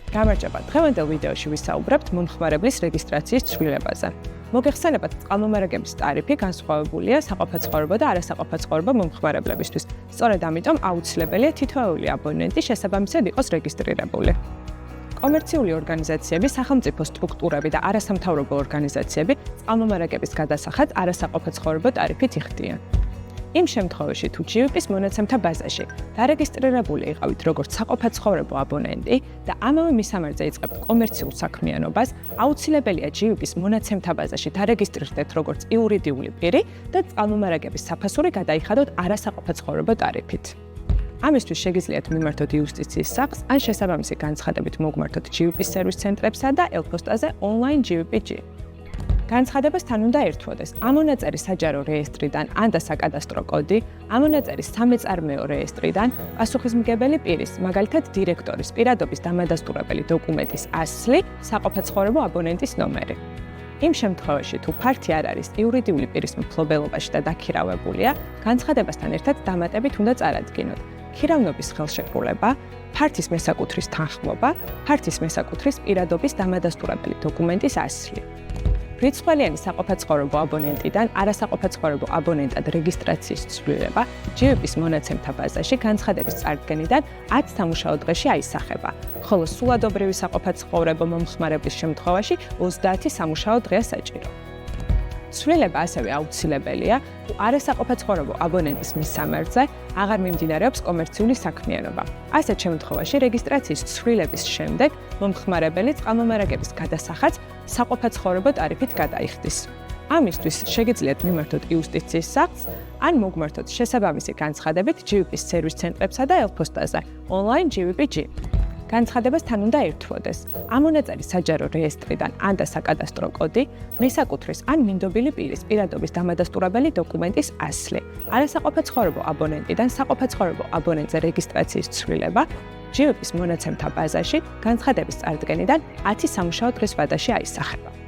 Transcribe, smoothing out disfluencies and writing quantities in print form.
გამარჯობა, დღევანდელ ვიდეოში ვისაუბრებთ მომხმარებლის რეგისტრაციის ცვლილებაზე. მოგეხსენებათ, წყალმომარაგების ტარიფი განსხვავებულია საყოფაცხოვრებო და არასაყოფაცხოვრებო მომხმარებლებისთვის. სწორედ ამიტომ აუცილებელია თითოეული აბონენტი შესაბამისად იყოს რეგისტრირებული. კომერციული ორგანიზაციები, სახელმწიფო სტრუქტურები და არასამთავრობო ორგანიზაციები წყალმომარაგების გადასახადს არასაყოფაცხოვრებო ტარიფით იხდიან. იმ შემთხვევაში, თუ GVP-ის მონაცემთა ბაზაში დარეგისტრირებული იყავით როგორც საყოფაცხოვრებო აბონენტი და ამავე მისამართზე იწყებთ კომერციულ საქმიანობას, აუცილებელია GVP-ის მონაცემთა ბაზაში დარეგისტრირდეთ როგორც იურიდიული პირი და წყალმომარაგების საფასური გადაიხადოთ არასაყოფაცხოვრებო ტარიფით. ამისთვის შეგიძლიათ მიმართოთ იუსტიციის სახლს ან შესაბამისი განცხადებით მოგმართოთ GVP-ის სერვის ცენტრებსა და ელფოსტაზე online GVP-G. განცხადებასთან უნდა ერთვოდეს ამონაწერი საჯარო რეესტრიდან ან და საკადასტრო კოდი, ამონაწერის სამეწარმეო რეესტრიდან, პასუხისმგებელი პირის, მაგალითად დირექტორის პირადობის დამადასტურებელი დოკუმენტის ასლი, საყოფაცხოვრებო აბონენტის ნომერი. იმ შემთხვევაში, თუ ფართი არ არის იურიდიული პირის მფლობელობაში და დაქირავებულია, განცხადებასთან ერთად დამატებით უნდა წარადგინოთ ქირავნობის ხელშეკრულება, ფართის მესაკუთრის თანხმობა, ფართის მესაკუთრის პირადობის დამადასტურებელი დოკუმენტის ასლი. რიცხველიანი საყოფაცხოვრებო აბონენტიდან არასაყოფაცხოვრებო აბონენტად რეგისტრაციის ცვლილება GVP-ის მონაცემთა ბაზაში განცხადების წარდგენიდან 10 სამუშაო დღეში აისახება, ხოლო სულადობრივი საყოფაცხოვრებო მომხმარებლის შემთხვევაში 30 სამუშაო დღეა საჭირო. ცვლილება ასევე აუცილებელია, თუ არასაყოფაცხოვრებო აბონენტის მისამართზე აღარ მიმდინარეობს კომერციული საქმიანობა. ასეთ შემთხვევაში რეგისტრაციის ცვლილების შემდეგ მომხმარებელი წყალმომარაგების გადასახადს საყოფაცხოვრებო ტარიფით გადაიხდის. ამისთვის შეგიძლიათ მიმართოთ იუსტიციის სახლს ან მოგმართოთ შესაბამისი განცხადებით GVP-ის სერვის ცენტრებსა და ელფოსტაზე online GVP-G. განცხადებასთან უნდა ერთვოდეს ამონაწერის საჯარო რეესტრიდან ან და საკადასტრო კოდი, მესაკუთრის ან მინდობილი პირის პირადობის დამადასტურებელი დოკუმენტის ასლი, არასაყოფაცხოვრებო აბონენტიდან საყოფაცხოვრებო აბონენტზე რეგისტრაციის ცვლილება, GVP-ის მონაცემთა ბაზაში განცხადების წარდგენიდან 10 სამუშაო დღის ვადაში აისახება.